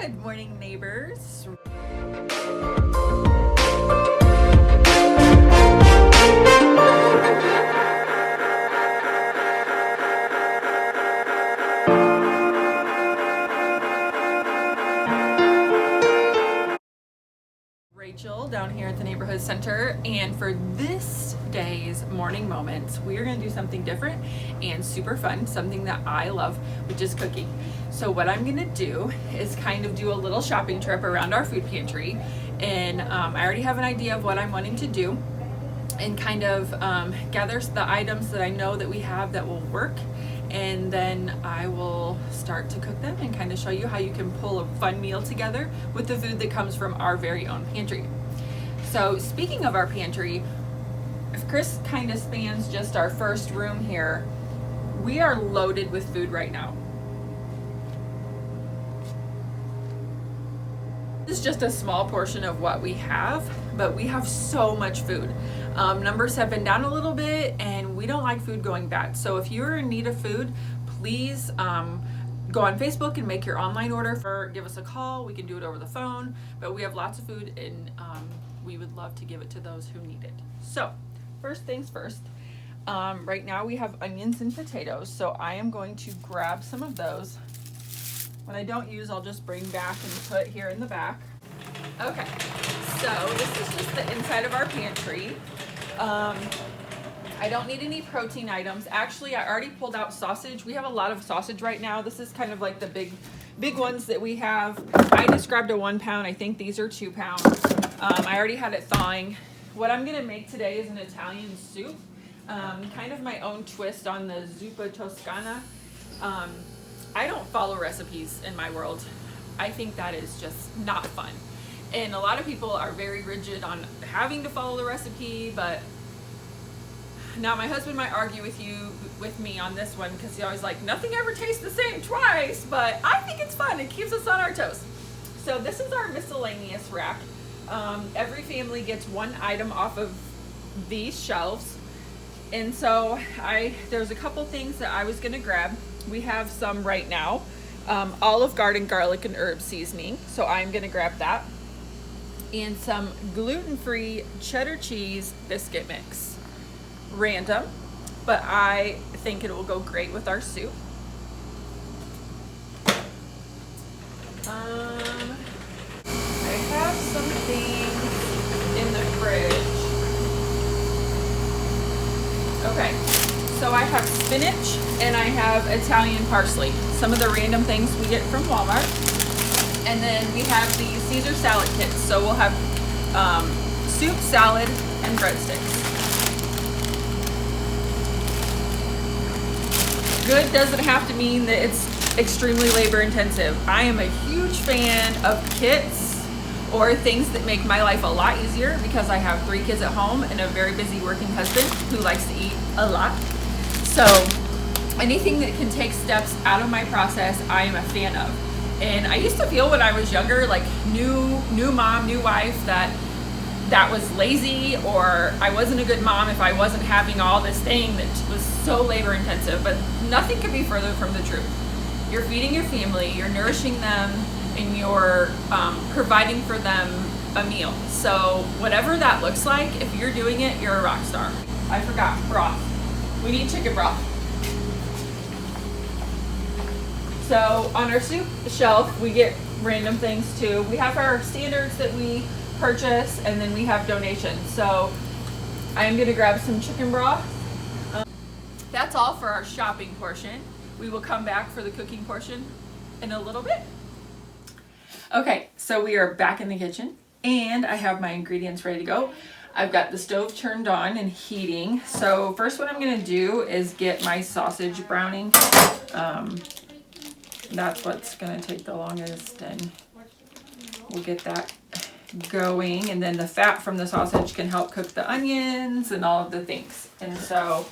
Good morning, neighbors. Racheal down here at the neighborhood center, and for this day's morning moments we are going to do something different and super fun, something that I love, which is cooking. So what I'm going to do is kind of do a little shopping trip around our food pantry, and I already have an idea of what I'm wanting to do and kind of gather the items that I know that we have that will work, and then I will start to cook them and kind of show you how you can pull a fun meal together with the food that comes from our very own pantry. So speaking of our pantry, if Chris kind of spans just our first room here, we are loaded with food right now. This is just a small portion of what we have, but we have so much food. Numbers have been down a little bit and we don't like food going bad. So if you're in need of food, please go on Facebook and make your online order, or give us a call. We can do it over the phone, but we have lots of food and we would love to give it to those who need it. So first things first, right now we have onions and potatoes. So I am going to grab some of those. When I don't use, I'll just bring back and put here in the back. Okay, so this is just the inside of our pantry. I don't need any protein items. Actually, I already pulled out sausage. We have a lot of sausage right now. This is kind of like the big ones that we have. I just grabbed a 1 pound. I think these are 2 pounds. I already had it thawing. What I'm gonna make today is an Italian soup. Kind of my own twist on the zuppa toscana. I don't follow recipes in my world. I think that is just not fun. And a lot of people are very rigid on having to follow the recipe, but now my husband might argue with me on this one, because he's always like, nothing ever tastes the same twice, but I think it's fun. It keeps us on our toes. So this is our miscellaneous rack. Every family gets one item off of these shelves. And so there's a couple things that I was gonna grab. We have some right now, Olive Garden garlic and herb seasoning. So I'm gonna grab that. And some gluten-free cheddar cheese biscuit mix. Random, but I think it will go great with our soup. I have some things in the fridge. Okay, so I have spinach and I have Italian parsley. Some of the random things we get from Walmart. And then we have the Caesar salad kits. So we'll have soup, salad, and breadsticks. Good doesn't have to mean that it's extremely labor intensive. I am a huge fan of kits or things that make my life a lot easier, because I have 3 kids at home and a very busy working husband who likes to eat a lot. So anything that can take steps out of my process, I am a fan of. And I used to feel when I was younger, like new mom, new wife, that was lazy, or I wasn't a good mom if I wasn't having all this thing that was so labor intensive. But nothing could be further from the truth. You're feeding your family, you're nourishing them, and you're providing for them a meal. So whatever that looks like, if you're doing it, you're a rock star. I forgot, broth. We need chicken broth. So on our soup shelf, we get random things too. We have our standards that we purchase, and then we have donations. So I am gonna grab some chicken broth. That's all for our shopping portion. We will come back for the cooking portion in a little bit. Okay, so we are back in the kitchen and I have my ingredients ready to go. I've got the stove turned on and heating. So first what I'm gonna do is get my sausage browning. That's what's gonna take the longest, and we'll get that going. And then the fat from the sausage can help cook the onions and all of the things. And so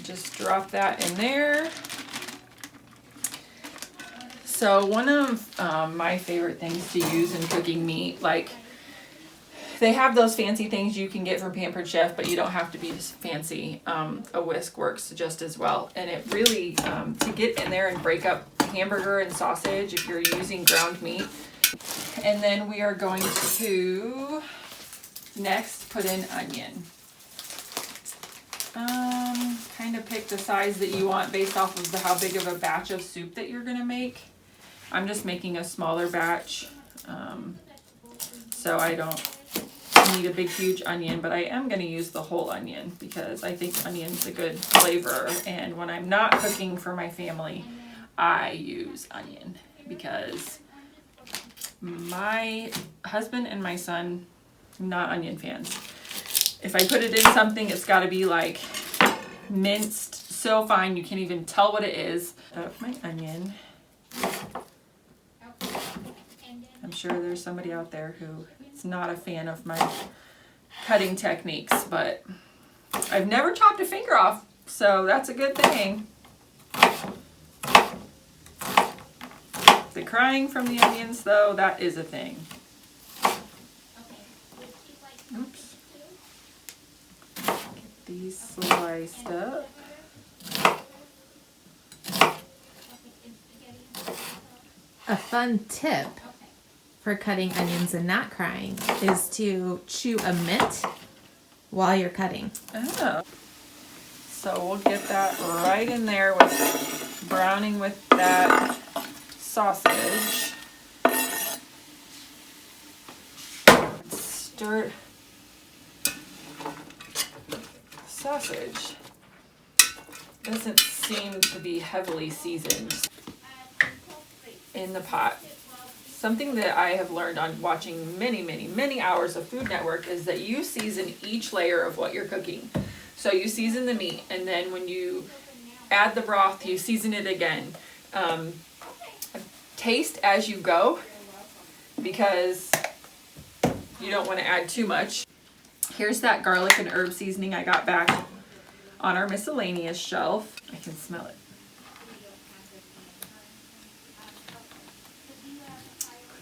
just drop that in there. So one of my favorite things to use in cooking meat, like they have those fancy things you can get from Pampered Chef, but you don't have to be fancy. A whisk works just as well. And it really, to get in there and break up hamburger and sausage if you're using ground meat. And then we are going to next put in onion. Kind of pick the size that you want based off of how big of a batch of soup that you're going to make. I'm just making a smaller batch, so I don't need a big huge onion, but I am going to use the whole onion because I think onion's a good flavor, and when I'm not cooking for my family, I use onion because my husband and my son, not onion fans. If I put it in something, it's got to be like minced so fine you can't even tell what it is. My onion. I'm sure there's somebody out there who is not a fan of my cutting techniques, but I've never chopped a finger off, so that's a good thing. The crying from the onions, though, that is a thing. Oops. Get these sliced up. A fun tip for cutting onions and not crying is to chew a mint while you're cutting. Oh. So we'll get that right in there with browning with that sausage. Stir sausage. Doesn't seem to be heavily seasoned in the pot. Something that I have learned on watching many hours of Food Network is that you season each layer of what you're cooking. So you season the meat, and then when you add the broth, you season it again. Taste as you go, because you don't want to add too much. Here's that garlic and herb seasoning I got back on our miscellaneous shelf. I can smell it.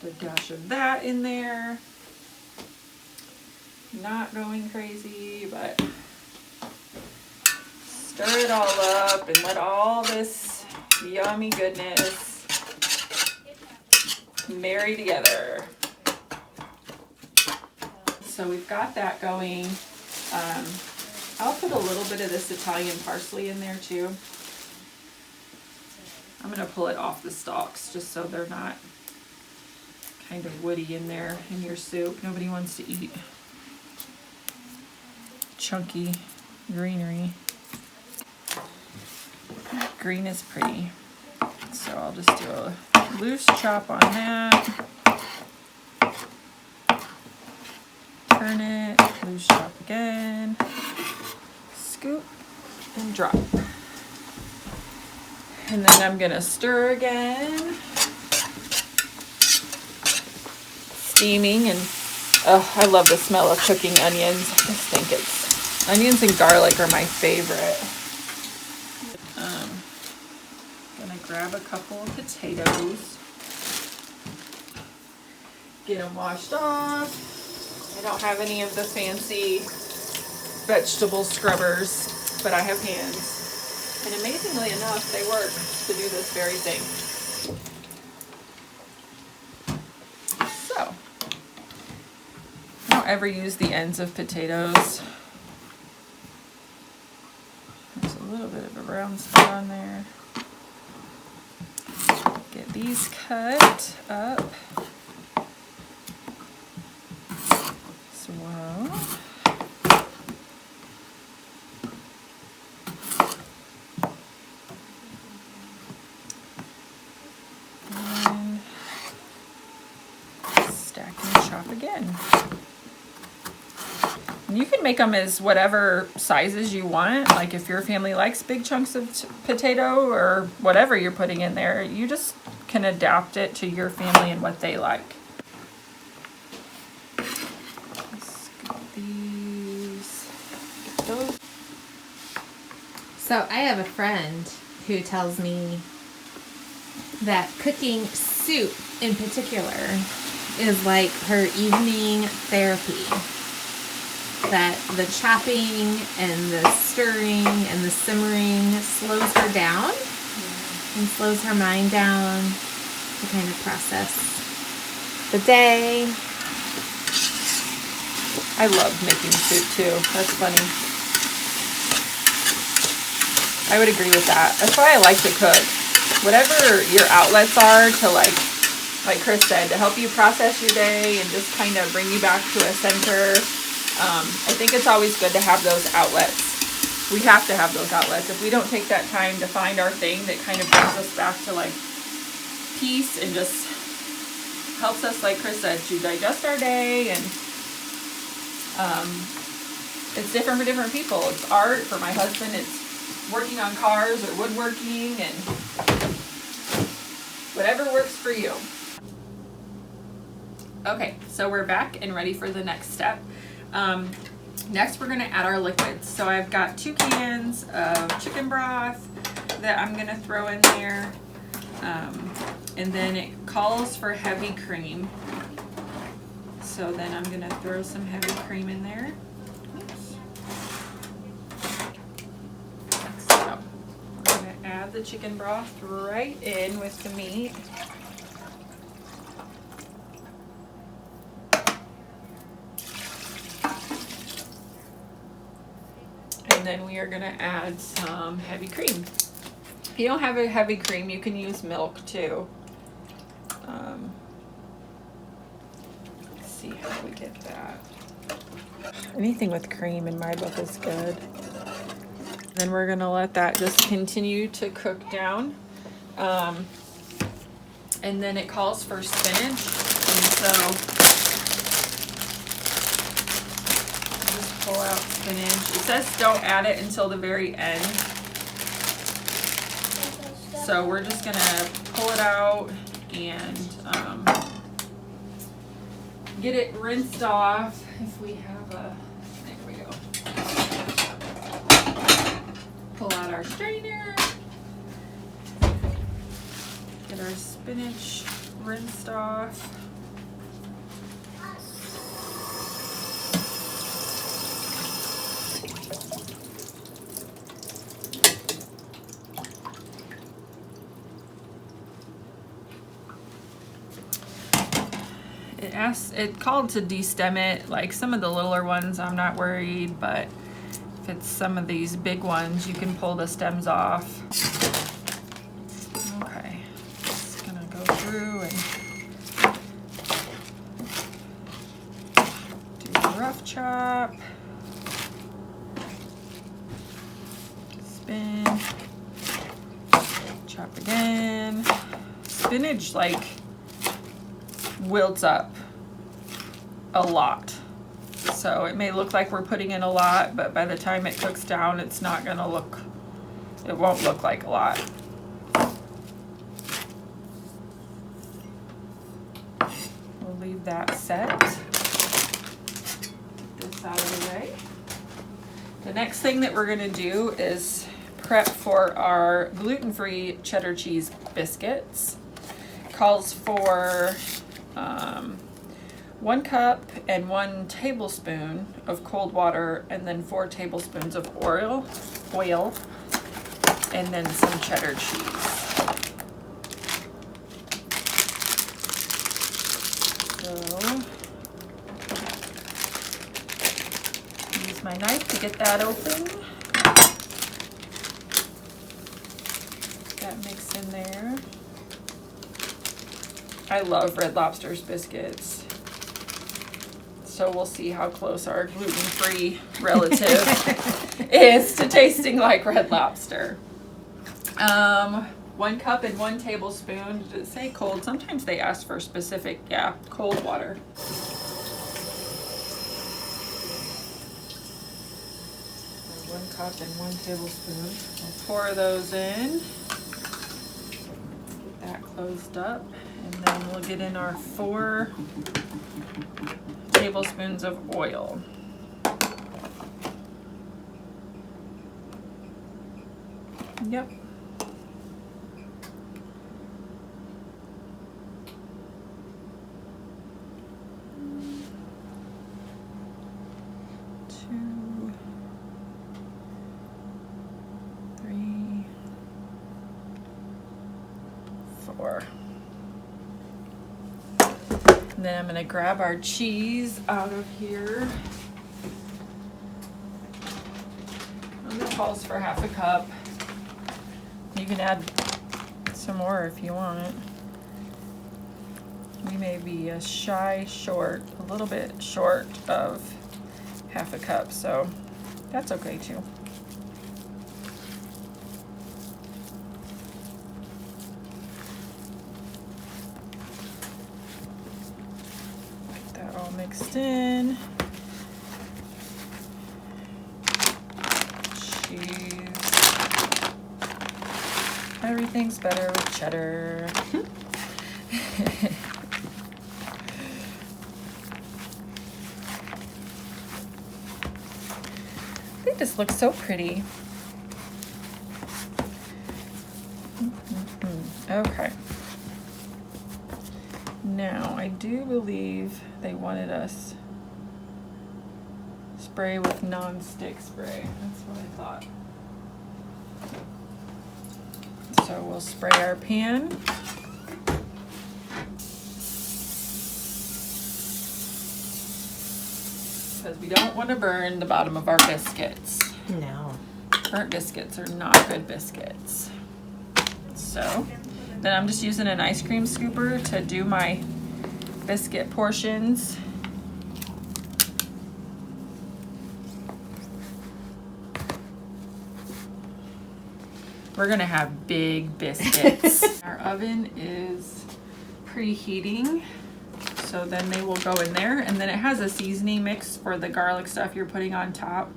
Put a dash of that in there. Not going crazy, but stir it all up and let all this yummy goodness marry together. So we've got that going. I'll put a little bit of this Italian parsley in there too. I'm going to pull it off the stalks just so they're not kind of woody in there in your soup. Nobody wants to eat chunky greenery. Green is pretty. So I'll just do a loose chop on that. Turn it, loose chop again. Scoop and drop. And then I'm gonna stir again. Steaming, and oh, I love the smell of cooking onions. I just think it's, onions and garlic are my favorite. Gonna grab a couple of potatoes. Get them washed off. I don't have any of the fancy vegetable scrubbers, but I have hands. And amazingly enough, they work to do this very thing. So, I don't ever use the ends of potatoes. There's a little bit of a brown spot on there. Get these cut up as well. And stack and chop again. And you can make them as whatever sizes you want. Like if your family likes big chunks of potato or whatever you're putting in there, you just can adapt it to your family and what they like. Scoop these. Get those. So I have a friend who tells me that cooking soup in particular is like her evening therapy. That the chopping and the stirring and the simmering slows her down and slows her mind down to kind of process the day. I love making soup too. That's funny. I would agree with that. That's why I like to cook. Whatever your outlets are to like Chris said, to help you process your day and just kind of bring you back to a center. I think it's always good to have those outlets. We have to have those outlets. If we don't take that time to find our thing that kind of brings us back to like peace and just helps us, like Chris said, to digest our day. And it's different for different people. It's art. For my husband, it's working on cars or woodworking, and whatever works for you. Okay, so we're back and ready for the next step. Next, we're going to add our liquids. So I've got 2 cans of chicken broth that I'm going to throw in there. And then it calls for heavy cream. So then I'm going to throw some heavy cream in there. Oops. So we're going to add the chicken broth right in with the meat. And then we are going to add some heavy cream. If you don't have a heavy cream, you can use milk too. Let's see how we get that. Anything with cream in my book is good. Then we're going to let that just continue to cook down. And then it calls for spinach. And so pull out spinach. It says don't add it until the very end. So we're just gonna pull it out and get it rinsed off. If we have a, there we go. Pull out our strainer. Get our spinach rinsed off. It called to destem it. Like some of the littler ones, I'm not worried, but if it's some of these big ones, you can pull the stems off. Okay, just gonna go through and do a rough chop. Spin. Chop again. Spinach like wilts up a lot, so it may look like we're putting in a lot, but by the time it cooks down, it's not gonna look, it won't look like a lot. We'll leave that set. Get this out of the way. The next thing that we're gonna do is prep for our gluten-free cheddar cheese biscuits. Calls for 1 cup and 1 tablespoon of cold water, and then 4 tablespoons of oil, and then some cheddar cheese. So, use my knife to get that open. That mix in there. I love Red Lobster's biscuits. So we'll see how close our gluten-free relative is to tasting like Red Lobster. 1 cup and 1 tablespoon. Did it say cold? Sometimes they ask for specific, yeah, cold water. So 1 cup and 1 tablespoon. We'll pour those in. Get that closed up. And then we'll get in our 4 tablespoons of oil. Yep. for. And then I'm gonna grab our cheese out of here. This calls for half a cup. You can add some more if you want. We may be a little bit short of half a cup, so that's okay too. Get that all mixed in. Cheese. Everything's better with cheddar. They just look so pretty. Okay. Now, I do believe they wanted us spray with non-stick spray. That's what I thought. So we'll spray our pan. Because we don't want to burn the bottom of our biscuits. No. Burnt biscuits are not good biscuits. So then I'm just using an ice cream scooper to do my biscuit portions. We're gonna have big biscuits. Our oven is preheating, so then they will go in there, and then it has a seasoning mix for the garlic stuff you're putting on top.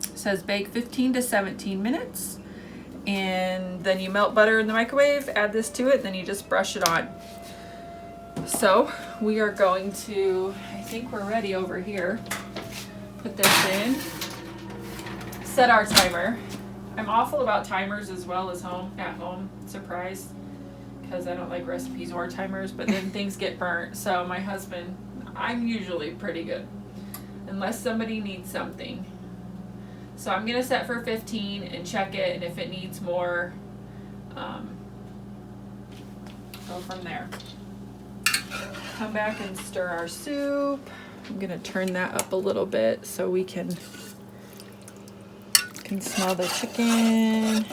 It says bake 15 to 17 minutes, and then you melt butter in the microwave, add this to it, then you just brush it on. So we are going to, I think we're ready over here. Put this in, set our timer. I'm awful about timers as well as at home, surprise, because I don't like recipes or timers, but then things get burnt. So my husband, I'm usually pretty good, unless somebody needs something. So I'm gonna set for 15 and check it, and if it needs more, go from there. Come back and stir our soup. I'm gonna turn that up a little bit so we can smell the chicken.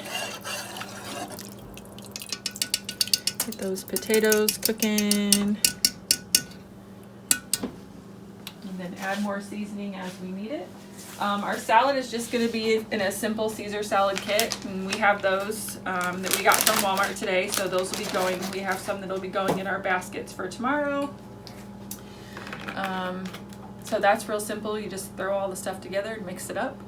Get those potatoes cooking. And then add more seasoning as we need it. Our salad is just going to be in a simple Caesar salad kit, and we have those that we got from Walmart today, so those will be going. We have some that will be going in our baskets for tomorrow. So that's real simple. You just throw all the stuff together and mix it up.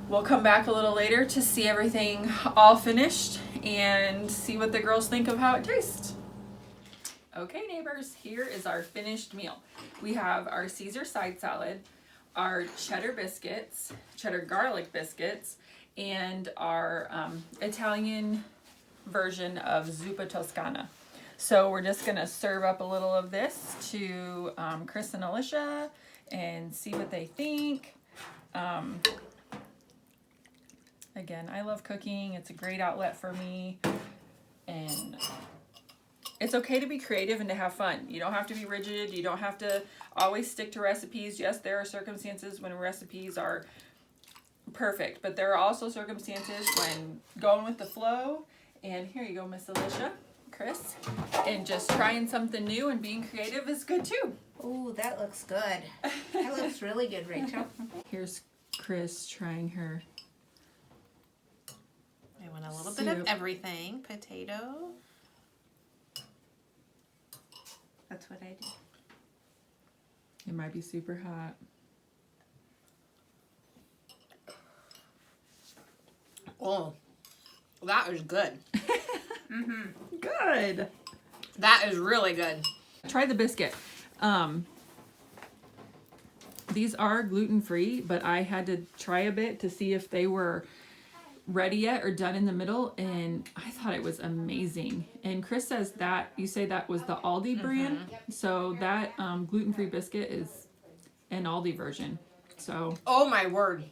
We'll come back a little later to see everything all finished and see what the girls think of how it tastes. Okay, neighbors, here is our finished meal. We have our Caesar side salad, our cheddar biscuits, cheddar garlic biscuits, and our Italian version of zuppa toscana. So we're just gonna serve up a little of this to Chris and Alicia and see what they think. Again, I love cooking. It's a great outlet for me, and it's okay to be creative and to have fun. You don't have to be rigid. You don't have to always stick to recipes. Yes, there are circumstances when recipes are perfect, but there are also circumstances when going with the flow, and here you go, Miss Alicia, Chris, and just trying something new and being creative is good too. Ooh, that looks good. That looks really good, Rachel. Here's Chris trying her. I want a little bit of everything. Potato. That's what I do. It might be super hot. Oh, that is good. Good. That is really good. Try the biscuit. These are gluten-free, but I had to try a bit to see if they were ready yet or done in the middle, and I thought it was amazing. And Chris says that, you say that was the Aldi brand, so that gluten-free biscuit is an Aldi version. So Oh my word.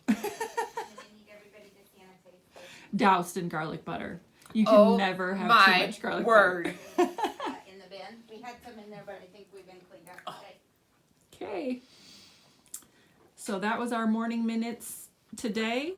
doused in garlic butter. You can never have too much garlic word. powder. In the bin. We had some in there, but I think we've been cleaned up today. Okay. So that was our morning minutes today.